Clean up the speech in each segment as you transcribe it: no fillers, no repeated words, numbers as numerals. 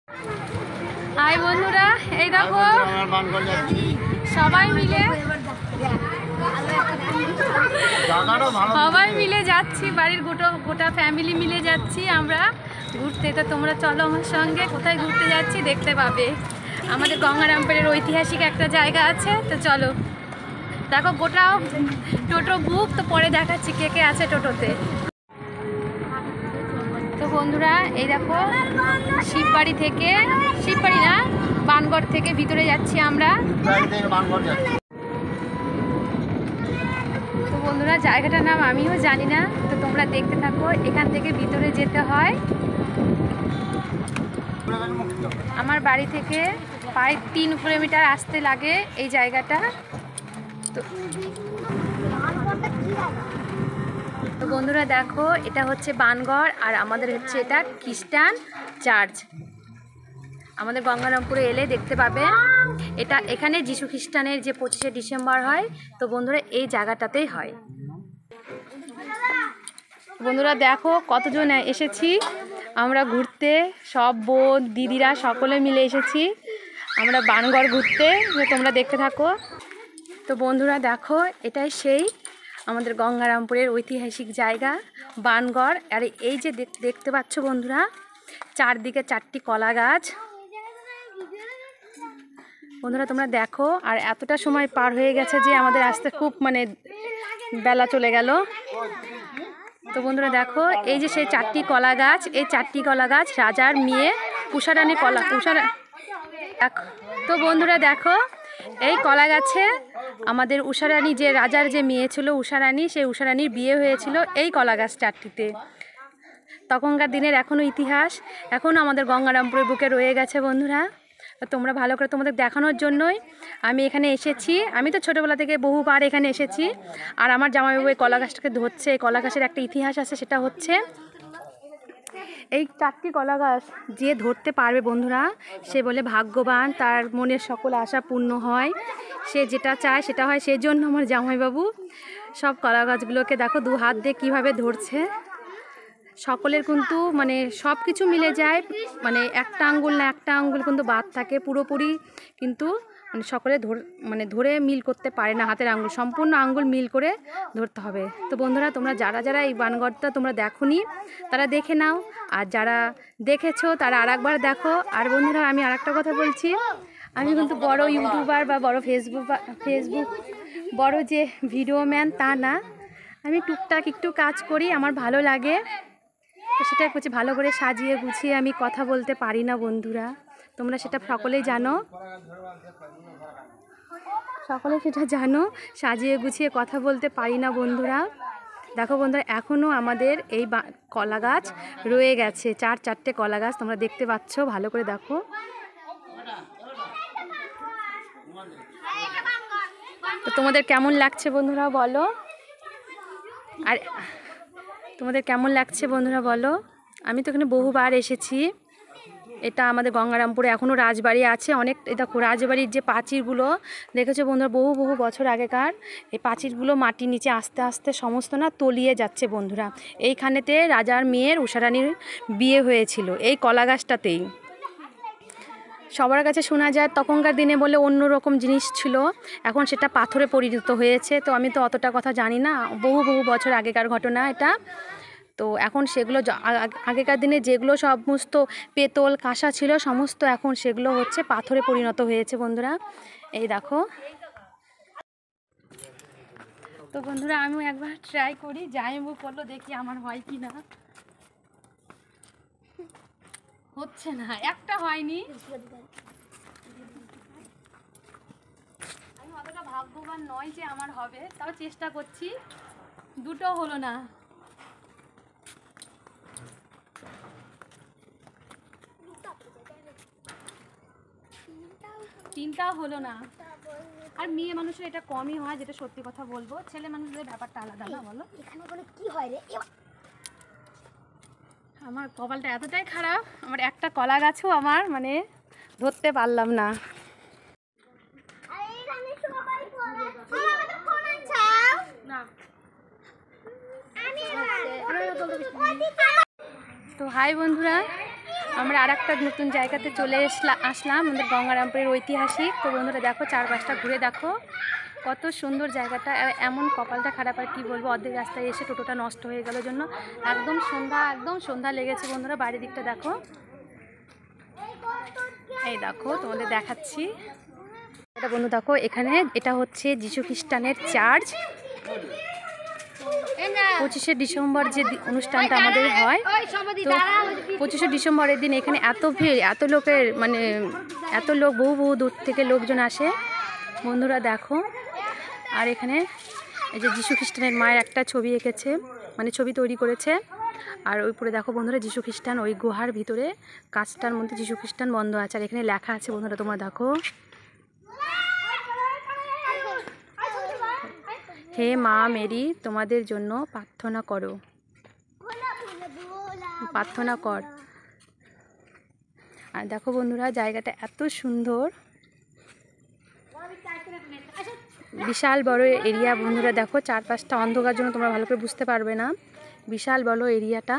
High বন্ধুরা, এই দেখো সবাই মিলে যাচ্ছি, বাড়ির গোটা ফ্যামিলি মিলে যাচ্ছি আমরা ঘুরতে। তো তোমরা চলো আমার সঙ্গে, কোথায় ঘুরতে যাচ্ছি দেখতে পাবে। আমাদের গঙ্গারামপুরের ঐতিহাসিক একটা জায়গা আছে, তো চলো। দেখো গোটা টোটো বুক, তো পরে দেখাচ্ছি কে কে আছে টোটোতে। তো বন্ধুরা এই দেখো শিববাড়ি না, বানগড় থেকে ভিতরে যাচ্ছি আমরা। তো বন্ধুরা জায়গাটার নাম আমিও জানি না, তো তোমরা দেখতে থাকো। এখান থেকে ভিতরে যেতে হয় আমার বাড়ি থেকে প্রায় 3 কিলোমিটার আসতে লাগে এই জায়গাটা। তো বন্ধুরা দেখো, এটা হচ্ছে বানগড়, আর আমাদের হচ্ছে এটা খ্রিস্টান চার্চ। আমাদের গঙ্গারামপুরে এলে দেখতে পাবে এটা। এখানে যিশু খ্রিস্টানের যে 25শে ডিসেম্বর হয়, তো বন্ধুরা এই জায়গাটাতেই হয়। বন্ধুরা দেখো কতজন এসেছি আমরা ঘুরতে, সব বোন দিদিরা সকলে মিলে এসেছি আমরা বানগড় ঘুরতে। তোমরা দেখতে থাকো। তো বন্ধুরা দেখো, এটাই সেই আমাদের গঙ্গারামপুরের ঐতিহাসিক জায়গা বানগড়। আর এই যে দেখতে পাচ্ছ বন্ধুরা, চারদিকে 4টি কলা গাছ। বন্ধুরা তোমরা দেখো, আর এতটা সময় পার হয়ে গেছে যে আমাদের আসতে খুব বেলা চলে গেল। তো বন্ধুরা দেখো, এই যে সেই 4টি কলা গাছ, এই 4টি কলা গাছ রাজার মেয়ে উষারানী তো বন্ধুরা দেখো, এই কলা গাছে আমাদের উষারানী, যে রাজার যে মেয়ে ছিল উষারানী, সেই উষারানীর বিয়ে হয়েছিল এই কলা গাছ 4টিতে। তখনকার দিনের এখনও ইতিহাস এখনও আমাদের গঙ্গারামপুরের বুকে রয়ে গেছে বন্ধুরা। তোমরা ভালো করে তোমাদের দেখানোর জন্যই আমি এখানে এসেছি। আমি তো ছোটোবেলা থেকে বহুবার এখানে এসেছি। আর আমার জামাইবাবু এই কলা গাছটাকে ধরছে। এই কলা গাছের একটা ইতিহাস আছে, সেটা হচ্ছে এই 4টি কলা গাছ যে ধরতে পারবে বন্ধুরা, সে বলে ভাগ্যবান, তার মনের সকল আশা পূর্ণ হয়, সে যেটা চায় সেটা হয়। সেই জন্য আমার জামাইবাবু সব কলা গাছগুলোকে দেখো 2 হাত দিয়ে কীভাবে ধরছে। সকলের কিন্তু সব কিছু মিলে যায়, একটা আঙ্গুল না একটা আঙ্গুল কিন্তু বাদ থাকে পুরোপুরি, কিন্তু সকলে ধরে মিল করতে পারে না। হাতের আঙ্গুল, সম্পূর্ণ আঙ্গুল মিল করে ধরতে হবে। তো বন্ধুরা তোমরা যারা এই বানগড়টা তোমরা দেখোনি তারা দেখে নাও, আর যারা দেখেছো তারা আরেকবার দেখো। আর বন্ধুরা আমি আরেকটা কথা বলছি, আমি কিন্তু বড় ইউটিউবার বা বড় ফেসবুক বড় যে ভিডিও ম্যান তা না। আমি টুকটাক একটু কাজ করি, আমার ভালো লাগে, তো সেটা হচ্ছে ভালো করে সাজিয়ে গুছিয়ে আমি কথা বলতে পারি না বন্ধুরা। তোমরা সেটা সকলেই জানো, সকলে সেটা জানো, সাজিয়ে গুছিয়ে কথা বলতে পারি না বন্ধুরা। দেখো বন্ধুরা, এখনও আমাদের এই কলা গাছ রয়ে গেছে, 4টে কলা গাছ তোমরা দেখতে পাচ্ছ, ভালো করে দেখো। তো তোমাদের কেমন লাগছে বন্ধুরা বলো, আর তোমাদের কেমন লাগছে বন্ধুরা বলো। আমি তো এখানে বহুবার এসেছি। এটা আমাদের গঙ্গারামপুরে এখনও রাজবাড়ি আছে অনেক। এটা রাজবাড়ির যে প্রাচীরগুলো দেখেছো বন্ধুরা, বহু বছর আগেকার এই প্রাচীরগুলো মাটির নিচে আস্তে আস্তে সমস্ত তলিয়ে যাচ্ছে বন্ধুরা। এইখানেতে রাজার মেয়ের উষারানীর বিয়ে হয়েছিল এই কলা গাছটাতেই। সবার কাছে শোনা যায় তখনকার দিনে বলে অন্য রকম জিনিস ছিল, এখন সেটা পাথরে পরিণত হয়েছে। তো আমি তো অতটা কথা জানি না, বহু বছর আগেকার ঘটনা এটা। তো এখন সেগুলো আগেকার দিনে যেগুলো সমস্ত পেতল কাঁসা ছিল সমস্ত, এখন সেগুলো হচ্ছে পাথরে পরিণত হয়েছে বন্ধুরা। এই দেখো। তো বন্ধুরা আমিও একবার ট্রাই করি, জাইমু করলো, দেখি আমার হয় কি না। হচ্ছে না, একটা হয়নি। আমি অতটা ভাগ্যবান নয় যে আমার হবে, তাও চেষ্টা করছি। 2টো হলো না। তিনটাও হলো না। আর মেয়ে মানুষের এটা কমই হয়, যেটা সত্যি কথা বলবো। ছেলে মানুষদের ব্যাপারটা আলাদা না, বলো। এখানে বলে কি হয় রে, আমার কপালটা এতটাই খারাপ, আমার একটা কলা গাছও আমার ধরতে পারলাম না। তো হাই বন্ধুরা, আমরা আর একটা নতুন জায়গাতে চলে আসলাম, আমাদের গঙ্গারামপুরের ঐতিহাসিক। তো বন্ধুরা দেখো, চারপাশটা ঘুরে দেখো কত সুন্দর জায়গাটা। আর এমন কপালটা খারাপ, আর কি বলবো, অর্ধেক রাস্তায় এসে টোটোটা নষ্ট হয়ে গেল জন্য একদম সন্ধ্যা লেগেছে। বন্ধুরা বাইরের দিকটা দেখো, এই দেখো তোমাদের দেখাচ্ছি এটা। বন্ধু দেখো এখানে, এটা হচ্ছে যিশু খ্রিস্টানের চার্চ। 25শে ডিসেম্বর যে অনুষ্ঠানটা আমাদের হয়, তো 25শে ডিসেম্বরের দিন এখানে এত ভিড়, এত লোকের মানে এত লোক, বহু দূর থেকে লোকজন আসে। বন্ধুরা দেখো, আর এখানে এই যে যিশু খ্রিস্টানের মায়ের একটা ছবি এঁকেছে, মানে ছবি তৈরি করেছে। আর ওই পরে দেখো বন্ধুরা, যিশু খ্রিস্টান ওই গুহার ভিতরে কাঁচটার মধ্যে যিশু খ্রিস্টান বন্ধ আছে। আর এখানে লেখা আছে বন্ধুরা, তোমরা দেখো, হে মা মেরি, তোমাদের জন্য প্রার্থনা কর। আর দেখো বন্ধুরা, জায়গাটা এত সুন্দর, বিশাল বড় এরিয়া। বন্ধুরা দেখো, চারপাশটা অন্ধকার জন্য তোমরা ভালো করে বুঝতে পারবে না, বিশাল বড় এরিয়াটা।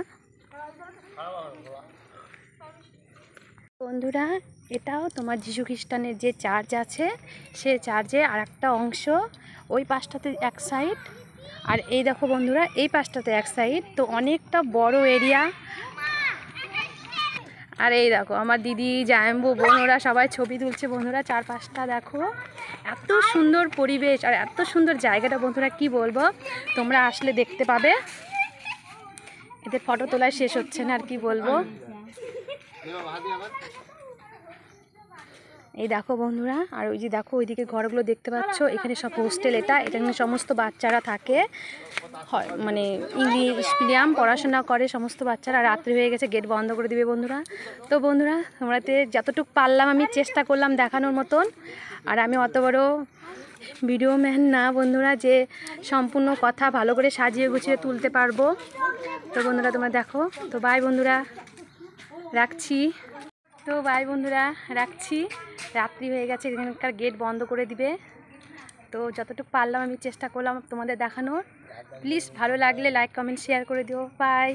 বন্ধুরা এটাও তোমার যিশু খ্রিস্টানের যে চার্চ আছে, সে চার্চে আর একটা অংশ, ওই পাশটাতে এক সাইড, আর এই দেখো বন্ধুরা এই পাশটাতে এক সাইড। তো অনেকটা বড় এরিয়া। আর এই দেখো আমার দিদি, জায়ম্বু, বোন, ওরা সবাই ছবি তুলছে। বন্ধুরা চারপাশটা দেখো, এত সুন্দর পরিবেশ আর এত সুন্দর জায়গাটা। বন্ধুরা কি বলবো, তোমরা আসলে দেখতে পাবে। এদের ফটো তোলায় শেষ হচ্ছে না, আর কি বলবো। এই দেখো বন্ধুরা, আর ওই যে দেখো ওইদিকে ঘরগুলো দেখতে পাচ্ছ, এখানে সব হোস্টেল। এখানে সমস্ত বাচ্চারা থাকে, হয় মানে ইংলিশ মিডিয়াম পড়াশোনা করে সমস্ত বাচ্চারা। রাত্রি হয়ে গেছে, গেট বন্ধ করে দিবে বন্ধুরা। তো বন্ধুরা তোমরাতে যতটুকু পারলাম আমি চেষ্টা করলাম দেখানোর মতন। আর আমি অত বড় ভিডিও ম্যান না বন্ধুরা, যে সম্পূর্ণ কথা ভালো করে সাজিয়ে গুছিয়ে তুলতে পারবো। তো বন্ধুরা তোমরা দেখো, তো বাই বন্ধুরা, রাখছি। তো বাই বন্ধুরা, রাখছি। রাত্রি হয়ে গেছে, এখানকার গেট বন্ধ করে দিবে। তো যতটুকু পারলাম আমি চেষ্টা করলাম তোমাদের দেখানোর। প্লিজ ভালো লাগলে লাইক, কমেন্ট, শেয়ার করে দিও। বাই।